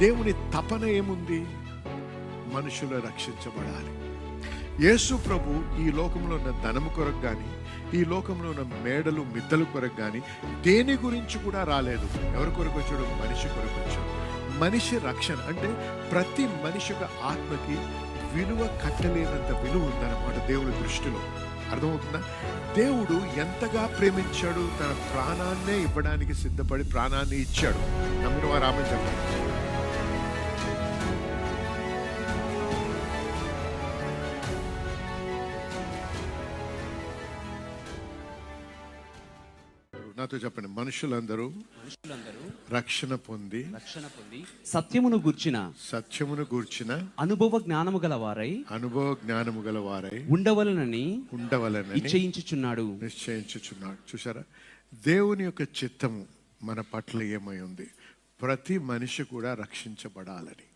దేవుని తపన ఏముంది? మనుషులు రక్షించబడాలి. యేసు ప్రభు ఈ లోకంలో ఉన్న ధనము కొరకు కానీ, ఈ లోకంలో ఉన్న మేడలు మిద్దలు కొరకు కానీ దేని గురించి కూడా రాలేదు. ఎవరి కొరకు వచ్చాడు? మనిషి కొరకు వచ్చాడు. మనిషి రక్షణ అంటే ప్రతి మనిషి యొక్క ఆత్మకి విలువ కట్టలేనంత విలువ ఉందన్నమాట దేవుని దృష్టిలో. అర్థమవుతుందా? దేవుడు ఎంతగా ప్రేమించాడు, తన ప్రాణాన్నే ఇవ్వడానికి సిద్ధపడి ప్రాణాన్ని ఇచ్చాడు. నమ్మిన వారు ఆమె చెప్పండి. నాతో చెప్పండి. మనుషులందరూ రక్షణ పొంది సత్యమును గూర్చిన అనుభవ జ్ఞానము గల వారై ఉండవలనని నిశ్చయించుచున్నాడు. చూసారా, దేవుని యొక్క చిత్తము మన పట్ల ఏమై ఉంది? ప్రతి మనిషి కూడా రక్షించబడాలని.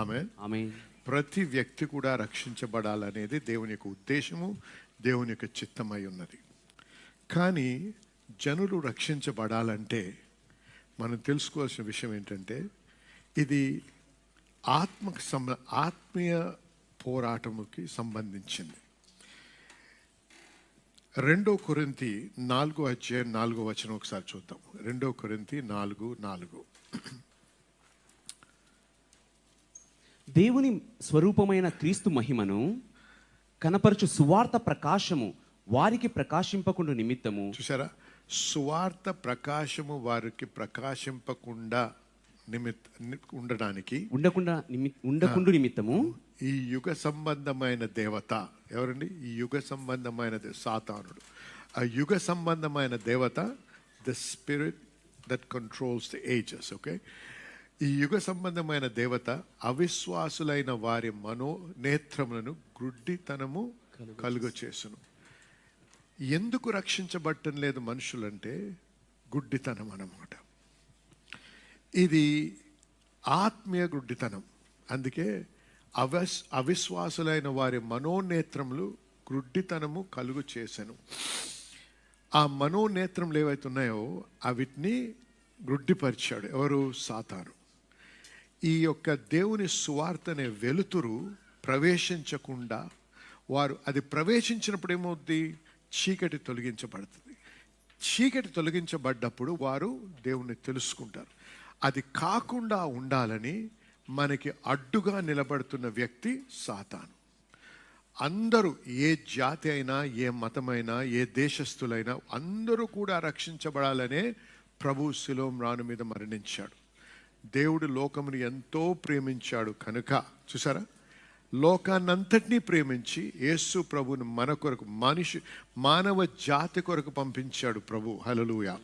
ఆమేన్. ప్రతి వ్యక్తి కూడా రక్షించబడాలనేది దేవుని యొక్క ఉద్దేశము, దేవుని యొక్క చిత్తమై ఉన్నది. కానీ జనులు రక్షించబడాలంటే మనం తెలుసుకోవాల్సిన విషయం ఏంటంటే, ఇది ఆత్మీయ పోరాటముకి సంబంధించింది. 2 కొరింథీ 4:4 ఒకసారి చూద్దాం. 2 కొరింథీ 4:4. దేవుని స్వరూపమైన క్రీస్తు మహిమను కనపరచు సువార్త ప్రకాశము వారికి ప్రకాశింపకుండా నిమిత్తము. చూసారా, సువార్త ప్రకాశము వారికి ప్రకాశింపకుండా ఉండకుండా నిమిత్తము ఈ యుగ సంబంధమైన దేవత ఎవరండి? ఈ యుగ సంబంధమైన సాతానుడు. ఆ యుగ సంబంధమైన దేవత the spirit that controls the ages. Okay, ఈ యుగ సంబంధమైన దేవత అవిశ్వాసులైన వారి మనోనేత్రములను గుడ్డితనము కలుగ చేసును. ఎందుకు రక్షించబడటం లేదు మనుషులంటే గుడ్డితనం అన్నమాట. ఇది ఆత్మీయ గుడ్డితనం. అందుకే అవిశ్వాసులైన వారి మనోనేత్రములు గుడ్డితనము కలుగు చేసెను. ఆ మనోనేత్రములు ఏవైతే ఉన్నాయో అవిటిని గుడ్డిపరిచాడు. ఎవరు? సాతాను. ఈ యొక్క దేవుని సువార్త అనే వెలుతురు ప్రవేశించకుండా వారు, అది ప్రవేశించినప్పుడు ఏమవుద్ది? చీకటి తొలగించబడుతుంది. చీకటి తొలగించబడ్డప్పుడు వారు దేవుణ్ణి తెలుసుకుంటారు. అది కాకుండా ఉండాలని మనకి అడ్డుగా నిలబడుతున్న వ్యక్తి సాతాను. అందరూ, ఏ జాతి అయినా, ఏ మతమైనా, ఏ దేశస్థులైనా అందరూ కూడా రక్షించబడాలనే ప్రభు శిలోం రాను మీద మరణించాడు. దేవుడు లోకమును ఎంతో ప్రేమించాడు కనుక, చూసారా, లోకాన్నంతటినీ ప్రేమించి యేసు ప్రభువును మన కొరకు, మానవ జాతి కొరకు పంపించాడు ప్రభు. హల్లెలూయా.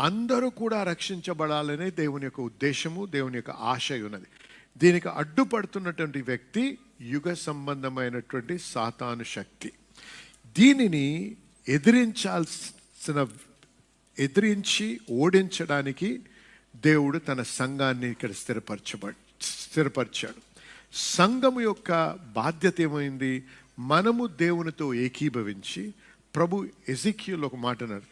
అందరూ కూడా రక్షించబడాలనే దేవుని యొక్క ఉద్దేశము, దేవుని యొక్క ఆశ ఉన్నది. దీనికి అడ్డుపడుతున్నటువంటి వ్యక్తి యుగ సంబంధమైనటువంటి సాతాను శక్తి. దీనిని ఎదిరించి ఓడించడానికి దేవుడు తన సంఘాన్ని ఇక్కడ స్థిరపరిచాడు. సంఘము యొక్క బాధ్యత ఏమైంది? మనము దేవునితో ఏకీభవించి, ప్రభు ఎజెకియల్ ఒక మాట అన్నారు,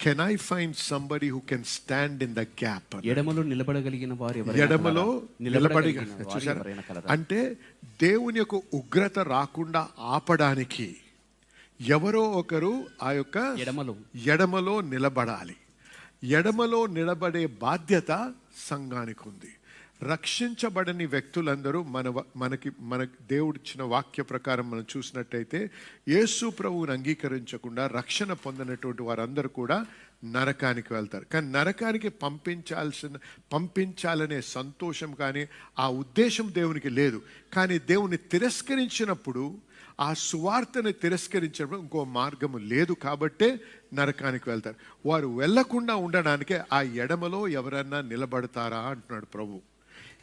can I find somebody who can stand in the gap. ఎడమలో నిలబడగలిగిన వారు, చూసారా, అంటే దేవుని యొక్క ఉగ్రత రాకుండా ఆపడానికి ఎవరో ఒకరు ఆ యొక్క ఎడమలో నిలబడాలి. ఎడమలో నిలబడే బాధ్యత సంఘానికి ఉంది. రక్షించబడని వ్యక్తులందరూ మనకి దేవుడు ఇచ్చిన వాక్య ప్రకారం మనం చూసినట్టయితే యేసు ప్రభువుని అంగీకరించకుండా రక్షణ పొందినటువంటి వారందరూ కూడా నరకానికి వెళ్తారు. కానీ నరకానికి పంపించాలనే సంతోషం కానీ ఆ ఉద్దేశం దేవునికి లేదు. కానీ దేవుని తిరస్కరించినప్పుడు, ఆ సువార్తను తిరస్కరించినప్పుడు ఇంకో మార్గము లేదు కాబట్టే నరకానికి వెళ్తారు. వారు వెళ్లకుండా ఉండడానికే ఆ ఎడమలో ఎవరన్నా నిలబడతారా అంటున్నాడు ప్రభు.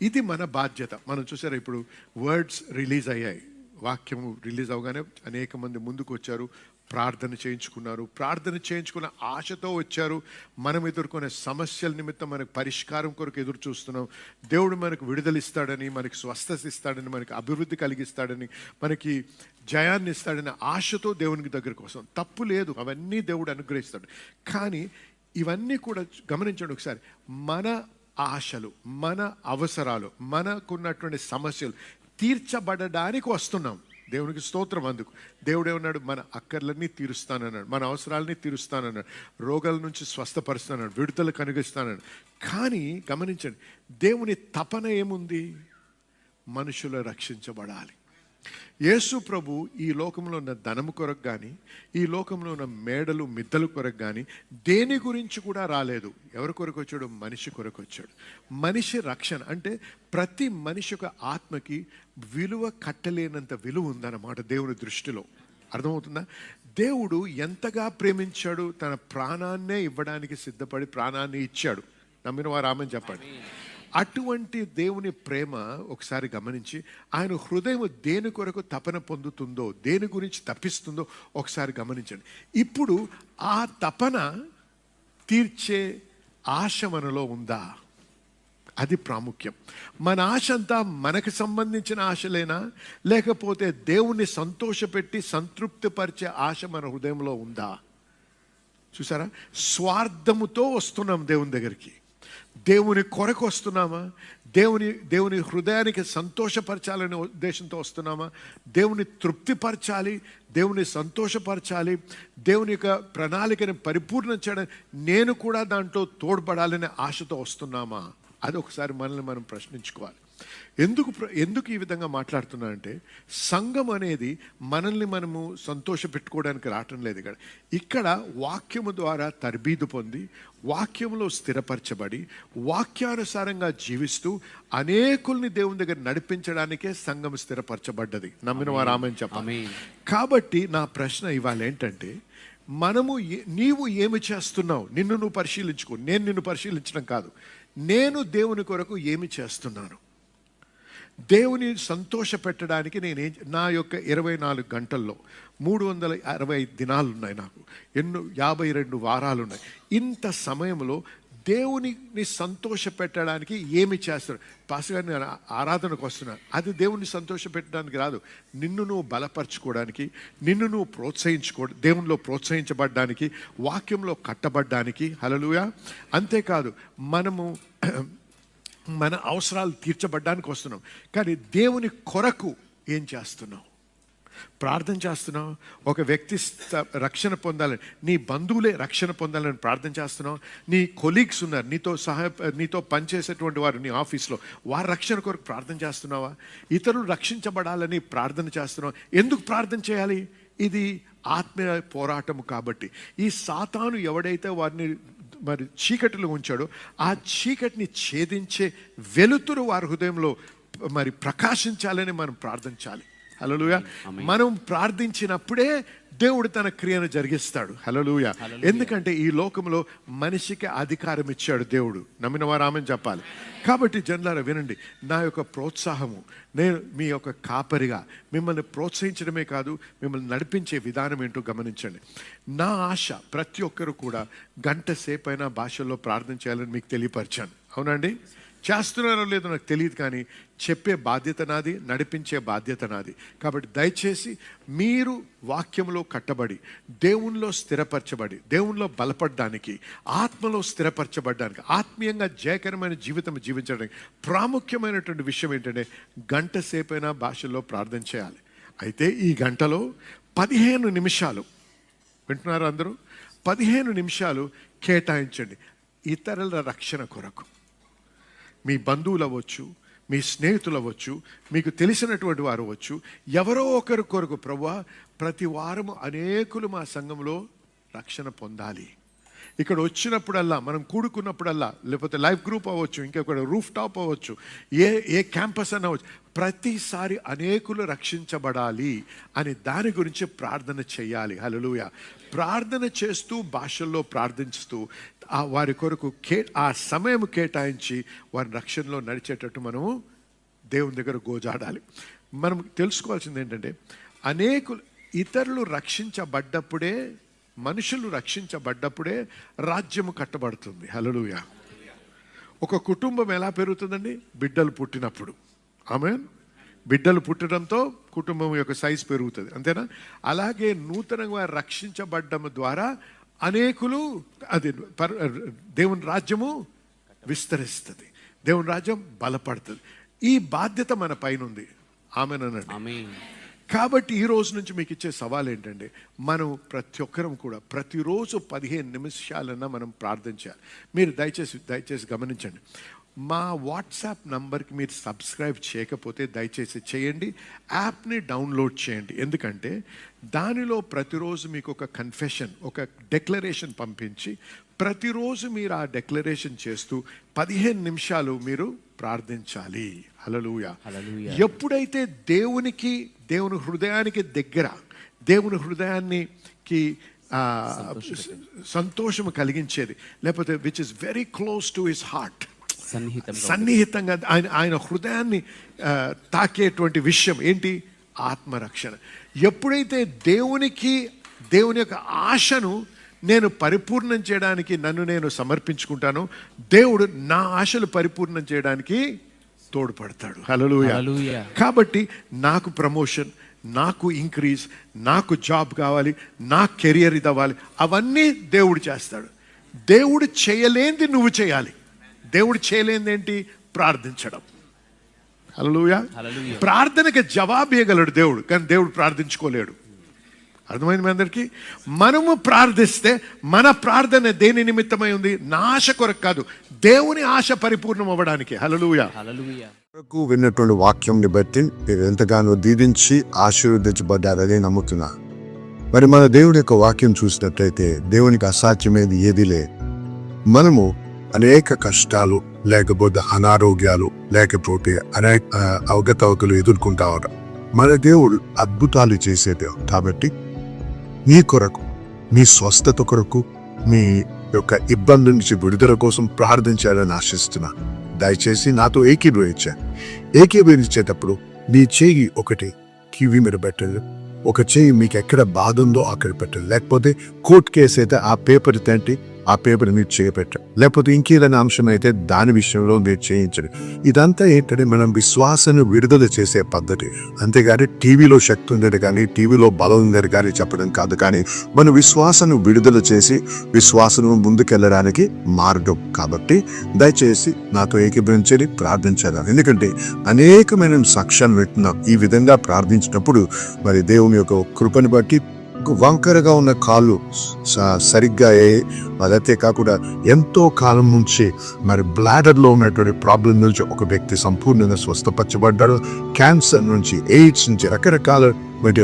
ఇది మన బాధ్యత. మనం చూసారా, ఇప్పుడు వర్డ్స్ రిలీజ్ అయ్యాయి. వాక్యము రిలీజ్ అవగానే అనేక మంది ముందుకు వచ్చారు, ప్రార్థన చేయించుకున్న ఆశతో వచ్చారు. మనం ఎదుర్కొనే సమస్యల నిమిత్తం మనకు పరిష్కారం కొరకు ఎదురు చూస్తున్నాం. దేవుడు మనకు విడుదలిస్తాడని, మనకి స్వస్థత ఇస్తాడని, మనకి అభివృద్ధి కలిగిస్తాడని, మనకి జయాన్ని ఇస్తాడని ఆశతో దేవునికి దగ్గరకు వస్తాం. తప్పు లేదు, అవన్నీ దేవుడు అనుగ్రహిస్తాడు. కానీ ఇవన్నీ కూడా గమనించండి ఒకసారి. మన ఆశలు, మన అవసరాలు, మనకున్నటువంటి సమస్యలు తీర్చబడడానికి వస్తున్నాం. దేవునికి స్తోత్రం. అందుకు దేవుడు ఏమన్నాడు? మన అక్కర్లన్నీ తీరుస్తానన్నాడు, మన అవసరాలని తీరుస్తానన్నాడు, రోగాల నుంచి స్వస్థపరుస్తానన్నాడు, విడుదల కనుగిస్తానన్నాడు. కానీ గమనించండి, దేవుని తపన ఏముంది? మనుషులు రక్షించబడాలి. యేసు ప్రభు ఈ లోకంలో ఉన్న ధనము కొరకు కానీ, ఈ లోకంలో ఉన్న మేడలు మిద్దలు కొరకు కానీ దేని గురించి కూడా రాలేదు. ఎవరి కొరకు వచ్చాడు? మనిషి కొరకు వచ్చాడు. మనిషి రక్షణ అంటే ప్రతి మనిషి యొక్క ఆత్మకి విలువ కట్టలేనంత విలువ ఉందన్నమాట దేవుని దృష్టిలో. అర్థమవుతుందా? దేవుడు ఎంతగా ప్రేమించాడు, తన ప్రాణాన్నే ఇవ్వడానికి సిద్ధపడి ప్రాణాన్ని ఇచ్చాడు. నమ్మిన వారు ఆమేన్ చెప్పండి. అటువంటి దేవుని ప్రేమ ఒకసారి గమనించి, ఆయన హృదయం దేని కొరకు తపన పొందుతుందో, దేని గురించి తప్పిస్తుందో ఒకసారి గమనించండి. ఇప్పుడు ఆ తపన తీర్చే ఆశ మనలో ఉందా? అది ప్రాముఖ్యం. మన ఆశ అంతా మనకు సంబంధించిన ఆశలేనా, లేకపోతే దేవుణ్ణి సంతోషపెట్టి సంతృప్తిపరిచే ఆశ మన హృదయంలో ఉందా? చూసారా, స్వార్థముతో వస్తున్నాం దేవుని దగ్గరికి. దేవుని కొరకు వస్తున్నామా? దేవుని హృదయానికి సంతోషపరచాలనే ఉద్దేశంతో వస్తున్నామా? దేవుని తృప్తిపరచాలి, దేవుని సంతోషపరచాలి, దేవుని యొక్క ప్రణాళికని పరిపూర్ణం చేయడానికి నేను కూడా దాంట్లో తోడ్పడాలనే ఆశతో వస్తున్నామా? అది ఒకసారి మనల్ని మనం ప్రశ్నించుకోవాలి. ఎందుకు ఈ విధంగా మాట్లాడుతున్నానంటే, సంఘం అనేది మనల్ని మనము సంతోష పెట్టుకోవడానికి రావటం లేదు. ఇక్కడ వాక్యము ద్వారా తర్బీదు పొంది, వాక్యంలో స్థిరపరచబడి, వాక్యానుసారంగా జీవిస్తూ అనేకుల్ని దేవుని దగ్గర నడిపించడానికే సంఘం స్థిరపరచబడ్డది. నమ్మిన వారు ఆమేన్ చెప్పాలి. కాబట్టి నా ప్రశ్న ఇవాళ ఏంటంటే, నీవు ఏమి చేస్తున్నావు? నిన్ను నువ్వు పరిశీలించుకో. నేను నిన్ను పరిశీలించడం కాదు, నేను దేవుని కొరకు ఏమి చేస్తున్నాను? దేవుని సంతోష పెట్టడానికి నా యొక్క 24 గంటల్లో 365 దినాలు ఉన్నాయి, నాకు 52 వారాలు ఉన్నాయి. ఇంత సమయంలో దేవుని సంతోష పెట్టడానికి ఏమి చేస్తాడు? పాస్టర్ గారు, నేను ఆరాధనకు వస్తున్నాను, అది దేవుని సంతోష పెట్టడానికి రాదు. నిన్ను నువ్వు బలపరచుకోవడానికి, నిన్ను నువ్వు దేవునిలో ప్రోత్సహించబడ్డానికి, వాక్యంలో కట్టబడ్డానికి. హల్లెలూయా. అంతేకాదు, మన అవసరాలు తీర్చబడ్డానికి వస్తున్నాం. కానీ దేవుని కొరకు ఏం చేస్తున్నాం? ప్రార్థన చేస్తున్నావు. ఒక వ్యక్తి రక్షణ పొందాలని, నీ బంధువులే రక్షణ పొందాలని ప్రార్థన చేస్తున్నావు. నీ కొలీగ్స్ ఉన్నారు, నీతో పనిచేసేటువంటి వారు నీ ఆఫీస్లో, వారి రక్షణ కొరకు ప్రార్థన చేస్తున్నావా? ఇతరులు రక్షించబడాలని ప్రార్థన చేస్తున్నావు. ఎందుకు ప్రార్థన చేయాలి? ఇది ఆత్మీయ పోరాటం. కాబట్టి ఈ సాతాను ఎవడైతే వారిని చీకటిలో ఉంచాడో, ఆ చీకటిని ఛేదించే వెలుతురు వారి హృదయంలో ప్రకాశించాలని మనం ప్రార్థించాలి. హల్లెలూయా. మనం ప్రార్థించినప్పుడే దేవుడు తన క్రియను జరిగిస్తాడు. హల్లెలూయా. ఎందుకంటే ఈ లోకంలో మనిషికి అధికారం ఇచ్చాడు దేవుడు. నమ్మిన వారు ఆమేన్ చెప్పాలి. కాబట్టి జనులారా వినండి, నా యొక్క ప్రోత్సాహము, నేను మీ యొక్క కాపరిగా మిమ్మల్ని ప్రోత్సహించడమే కాదు, మిమ్మల్ని నడిపించే విధానం ఏంటో గమనించండి. నా ఆశ ప్రతి ఒక్కరు కూడా గంట సేపైనా భాషల్లో ప్రార్థన చేయాలని మీకు తెలియపరిచాను. అవునండి? చేస్తున్నారో లేదో నాకు తెలియదు, కానీ చెప్పే బాధ్యత నాది, నడిపించే బాధ్యత నాది. కాబట్టి దయచేసి మీరు వాక్యంలో కట్టబడి, దేవునిలో స్థిరపరచబడి, దేవునిలో బలపడడానికి, ఆత్మలో స్థిరపరచబడ్డానికి, ఆత్మీయంగా జయకరమైన జీవితం జీవించడానికి ప్రాముఖ్యమైనటువంటి విషయం ఏంటంటే, గంట సేపైనా భాషల్లో ప్రార్థన చేయాలి. అయితే ఈ గంటలో 15 నిమిషాలు, వింటున్నారు అందరూ? 15 నిమిషాలు కేటాయించండి ఇతరుల రక్షణ కొరకు. మీ బంధువులు అవ్వచ్చు, మీ స్నేహితులు అవ్వచ్చు, మీకు తెలిసినటువంటి వారు అవ్వచ్చు, ఎవరో ఒకరి కొరకు, ప్రభువా ప్రతి వారము అనేకులు మా సంఘంలో రక్షణ పొందాలి. ఇక్కడ వచ్చినప్పుడల్లా, మనం కూడుకున్నప్పుడల్లా, లేకపోతే లైఫ్ గ్రూప్ అవ్వచ్చు, ఇంకొక రూఫ్ టాప్ అవ్వచ్చు, ఏ క్యాంపస్ అని అవ్వచ్చు, ప్రతిసారి అనేకులు రక్షించబడాలి అని దాని గురించి ప్రార్థన చేయాలి. హల్లెలూయా. ప్రార్థన చేస్తూ, భాషల్లో ప్రార్థిస్తూ, వారి కొరకు ఆ సమయం కేటాయించి వారి రక్షణలో నడిచేటట్టు మనము దేవుని దగ్గర గోజాడాలి. మనం తెలుసుకోవాల్సింది ఏంటంటే, ఇతరులు రక్షించబడ్డప్పుడే, మనుషులు రక్షించబడ్డప్పుడే రాజ్యము కట్టబడుతుంది. హల్లెలూయా. ఒక కుటుంబం ఎలా పెరుగుతుందండి? బిడ్డలు పుట్టినప్పుడు. ఆమేన్. బిడ్డలు పుట్టడంతో కుటుంబం యొక్క సైజు పెరుగుతుంది, అంతేనా? అలాగే నూతనంగా రక్షించబడ్డం ద్వారా అనేకులు, అది దేవుని రాజ్యము విస్తరిస్తుంది, దేవుని రాజ్యం బలపడుతుంది. ఈ బాధ్యత మన పైన ఉంది. ఆమేనండి. ఆమేన్. కాబట్టి ఈ రోజు నుంచి మీకు ఇచ్చే సవాల్ ఏంటంటే, మనం ప్రతి ఒక్కరం కూడా ప్రతిరోజు 15 నిమిషాలన్నా మనం ప్రార్థన చేయాలి. మీరు దయచేసి గమనించండి, మా వాట్సాప్ నంబర్కి మీరు సబ్స్క్రైబ్ చేయకపోతే దయచేసి చేయండి. యాప్ని డౌన్లోడ్ చేయండి. ఎందుకంటే దానిలో ప్రతిరోజు మీకు ఒక కన్ఫెషన్, ఒక డెక్లరేషన్ పంపించి ప్రతిరోజు మీరు ఆ డెక్లరేషన్ చేస్తూ 15 నిమిషాలు మీరు ప్రార్థించాలి. హల్లెలూయా. హల్లెలూయా. ఎప్పుడైతే దేవుని హృదయానికి దగ్గర, దేవుని హృదయానికి సంతోషం కలిగించేది, లేకపోతే which is very close to his heart, సన్నిహితంగా ఆయన హృదయాన్ని తాకేటువంటి విషయం ఏంటి? ఆత్మరక్షణ. ఎప్పుడైతే దేవుని యొక్క ఆశను నేను పరిపూర్ణం చేయడానికి నన్ను నేను సమర్పించుకుంటానో, దేవుడు నా ఆశలు పరిపూర్ణం చేయడానికి తోడ్పడతాడు. హల్లెలూయా. కాబట్టి నాకు ప్రమోషన్, నాకు ఇంక్రీజ్, నాకు జాబ్ కావాలి, నా కెరియర్ ఇది అవ్వాలి, అవన్నీ దేవుడు చేస్తాడు. దేవుడు చేయలేంది నువ్వు చేయాలి. దేవుడు చేయలేంది ఏంటి? ప్రార్థించడం. హల్లెలూయా. ప్రార్థనకి జవాబు ఇవ్వగలడు దేవుడు, కానీ దేవుడు ప్రార్థించుకోలేడు. అర్థమైంది మీ అందరికీ? మనము ప్రార్థిస్తే మన ప్రార్థన దేని నిమిత్తమై ఉంది? నా ఆశ కొరకు కాదు, దేవుని ఆశ పరిపూర్ణం అవ్వడానికి. హల్లెలూయా. వరకు విన్నటువంటి వాక్యంని బట్టి మీరు ఎంతగానో దీవించి ఆశీర్వదించబడ్డారని నమ్ముతున్నా. మరి మన దేవుడి యొక్క వాక్యం చూసినట్లయితే దేవునికి అసాధ్యమేది ఏది లేదు. మనము అనేక కష్టాలు, లేకపోతే అనారోగ్యాలు, లేకపోతే అనేక అవకతవకలు ఎదుర్కొంటా ఉంటాం. మన దేవుడు అద్భుతాలు చేసేదే. కాబట్టి మీ కొరకు, మీ స్వస్థత కొరకు, మీ యొక్క ఇబ్బంది నుంచి విడుదల కోసం ప్రార్థించాలని ఆశిస్తున్నా. దయచేసి నాతో ఏకీభవించేటప్పుడు మీ చేయి ఒకటి కివి మీద పెట్టండి, ఒక చేయి మీకు ఎక్కడ బాధ ఉందో అక్కడ పెట్టండి. లేకపోతే కోర్టు కేసు అయితే ఆ పేపర్ తంటి ఆ పేపర్ మీరు చేయబెట్టండి. లేకపోతే ఇంకేదైనా అంశం అయితే దాని విషయంలో మీరు చేయించండి. ఇదంతా ఏంటంటే మనం విశ్వాసాన్ని విడుదల చేసే పద్ధతి. అంతేగాని టీవీలో శక్తి ఉండేది కానీ, టీవీలో బలం ఉండేది కానీ చెప్పడం కాదు. కానీ మన విశ్వాసాన్ని విడుదల చేసి విశ్వాసం ముందుకెళ్ళడానికి మార్గం. కాబట్టి దయచేసి నాతో ఏకీభవించండి, ప్రార్థించాలి. ఎందుకంటే అనేకమైన సాక్ష్యాలు వింటున్నాం. ఈ విధంగా ప్రార్థించినప్పుడు మరి దేవుని యొక్క కృపను బట్టి వంకరగా ఉన్న కాళ్ళు సరిగ్గా అదైతే కాకుండా ఎంతో కాలం నుంచి మరి బ్లాడర్లో ఉన్నటువంటి ప్రాబ్లం నుంచి ఒక వ్యక్తి సంపూర్ణంగా స్వస్థపరచబడ్డాడు. క్యాన్సర్ నుంచి, ఎయిడ్స్ నుంచి, రకరకాల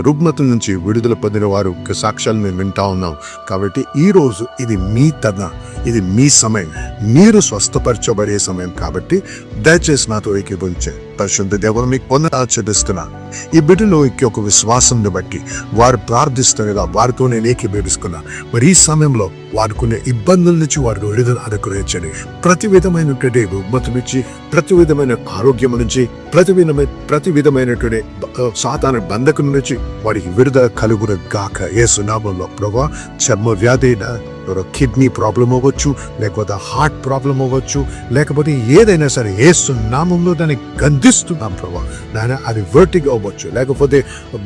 రుగ్మతల నుంచి విడుదల పొందిన వారు సాక్ష్యాలు మేము వింటా ఉన్నాం. కాబట్టి ఈరోజు ఇది మీ తరుణం, ఇది మీ సమయం, మీరు స్వస్థపరచబడే సమయం. కాబట్టి దయచేసి నాతో ఏకీభవించే పరిశుద్ధ దేవుడు మీకు పొందనాలు చెల్లిస్తున్నా. ఈ బిడ్డలో ఒక విశ్వాసాన్ని బట్టి వారు ప్రార్థిస్తుండగా వారితో నేను ఏకీభవిస్తున్నా. మరి ఈ సమయంలో వాడుకునే ఇబ్బందుల నుంచి వారికి విడుదల అనుగ్రహించండి. ప్రతి విధమైనటువంటి రుగ్మత నుంచి, ప్రతి విధమైన ఆరోగ్యం నుంచి, ప్రతి విధమైనటువంటి సాతాను బంధకం నుంచి వారికి విడుదల కలుగును గాక యేసు నామములో. ప్రభువా, చర్మ వ్యాధి, కిడ్నీ ప్రాబ్లం అవ్వచ్చు, లేకపోతే హార్ట్ ప్రాబ్లం అవ్వచ్చు, లేకపోతే ఏదైనా సరే యేసు నామములో దాన్ని గద్దిస్తున్నాం ప్రభా. నాయన అది వర్టిగో అవ్వచ్చు, లేకపోతే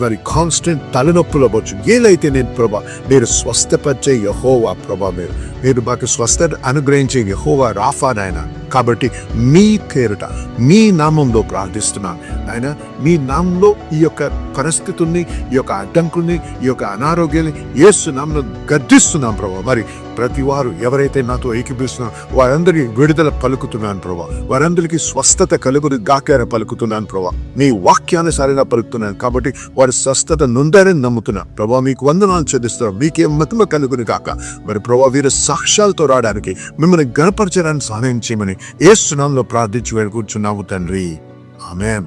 మరి కాన్స్టెంట్ తలనొప్పులు అవ్వచ్చు. ఏదైతే నేను ప్రభా మీరు స్వస్థపరిచే యెహోవా ప్రభా, మీరు మాకు స్వస్థత అనుగ్రహించే యెహోవా రాఫా నాయన. కాబట్టి మీ పేరుట, మీ నామంలో ప్రార్థిస్తున్నాను ఆయన. మీ నామంలో ఈ యొక్క పరిస్థితుల్ని, ఈ యొక్క అడ్డంకుల్ని, ఈ యొక్క అనారోగ్యాన్ని యేసు నామంలో గద్దిస్తున్నాం ప్రభా. మరి ప్రతి వారు ఎవరైతే నాతో ఏకీభవిస్తున్నారో వారందరికీ విడుదల పలుకుతున్నాను ప్రభా. వారందరికీ స్వస్థత కలుగుని గాకార పలుకుతున్నాను ప్రభా. మీ వాక్యానుసారంగా పలుకుతున్నాను. కాబట్టి వారి స్వస్థత నొందారని నమ్ముతున్నా ప్రభా. మీకు వందనాలు చెల్లిస్తున్నాం. మీకే మహిమ కలుగుని గాక. మరి ప్రభా, వీరు సాక్ష్యాలతో రావడానికి, మిమ్మల్ని గణపరచడానికి సహాయం చేయమని యేసు నామములో ప్రార్థించి వేడుకుంటున్నాము తండ్రి. ఆమేన్.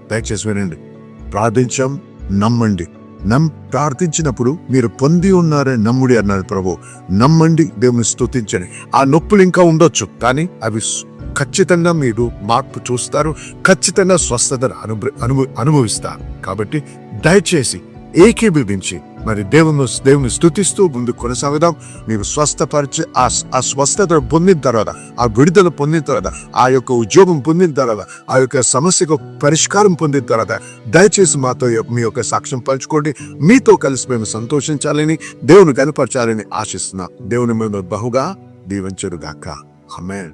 దయచేసి వినండి. ప్రార్థించాం, నమ్మండి. ప్రార్థించినప్పుడు మీరు పొంది ఉన్నారని నమ్ముడి అన్నారు ప్రభు. నమ్మండి, దేవుని స్తుతించండి. ఆ నొప్పులు ఇంకా ఉండొచ్చు, కానీ అవి ఖచ్చితంగా మీరు మార్పు చూస్తారు. ఖచ్చితంగా స్వస్థతను అనుభవిస్తారు. కాబట్టి దయచేసి ఏకీభవించి మరి దేవుని స్తుతిస్తూ ముందు కొనసాగుదాం. మీరు స్వస్థపరిచి ఆ స్వస్థత పొందిన తర్వాత, ఆ విడుదల పొందిన తర్వాత, ఆ యొక్క ఉద్యోగం పొందిన తర్వాత, ఆ యొక్క సమస్యకు పరిష్కారం పొందిన తర్వాత దయచేసి మాతో మీ యొక్క సాక్ష్యం పంచుకోండి. మీతో కలిసి మేము సంతోషించాలని, దేవుని కనపరచాలని ఆశిస్తున్నాం. దేవుని మేము బహుగా దీవించుగాక. ఆమేన్.